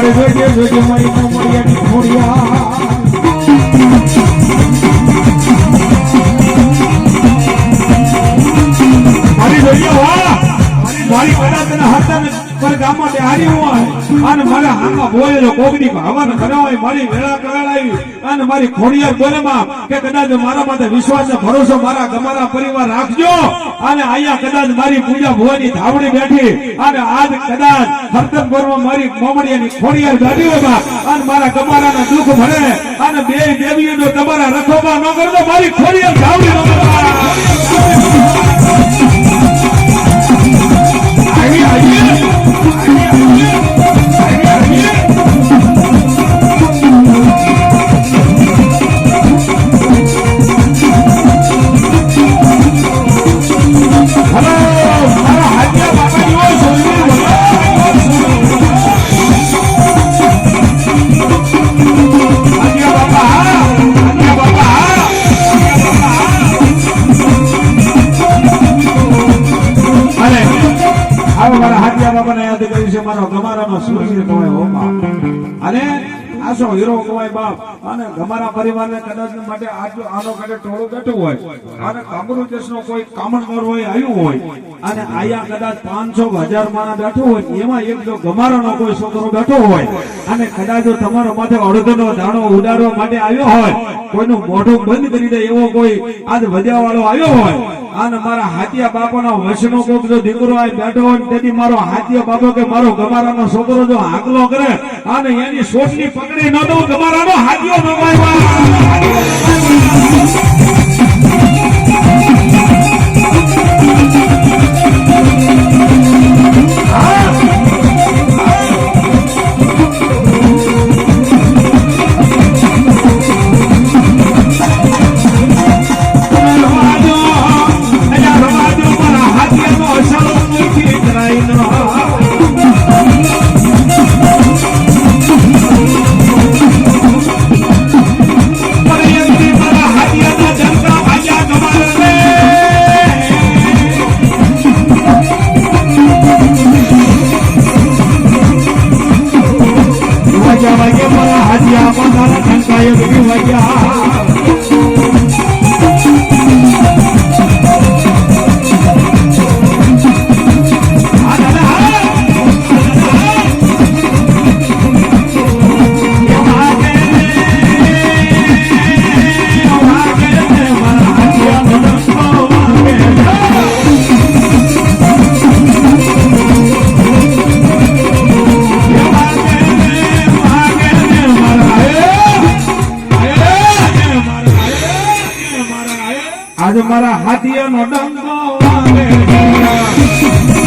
જોજે મારી મોમડિયાની ખોડિયા મારી જોઈએ વાહ મારી કદાચના હાથને પર ગામમાં હારી હોય અને મારા હાથમાં બોલેલો કોગની હવન કરાવાય મારી વેળા કરાવી અને મારી ખોડિયાર બોલેમાં કે કદાચ મારા માટે વિશ્વાસ ભરોસો મારા ગમારા પરિવાર રાખજો અને અહીંયા કદાચ મારી પૂજા ભુવાની ધાવડી બેઠી અને આજ કદાચ હરતનપુરમાં મારી મોમડિયાની ખોડિયાર ગાડીઓમાં અને મારા ગમારાના દુઃખ ભરે અને બે દેવીઓનો તમારા રખોમાં ન કરતો મારી ખોડિયાર ધાવડી ન હીરો કવાય બાપ અને તમારા પરિવારને કદાચ માટે આનો કદાચ ટોળું બેઠું હોય અને કામરૂ દેશનો કોઈ કામણગર હોય આવ્યું હોય અને આયા કદાચ 500,000 માણસ બેઠો હોય એમાં એક જો ગમારાનો કોઈ છોકરો બેઠો હોય અને કદાચ તમારો માથે અડધનો દાણો ઉડાડવા માટે આવ્યો હોય કોઈનું મોઢું બંધ કરી દે એવો કોઈ આજ વધ્યાવાળો આવ્યો હોય અને મારા હાથિયા બાપાનો વશનો કોક જો દીકરો આ બેઠો હોય તેથી મારો હાથિયા બાપો કે મારો ગમારાનો છોકરો જો હાકલો કરે અને એની સોટની પકડી ન દઉં ગમારાનો હાથિયો નમાય આજે મારા હાથીઓનો ડંકો વાગે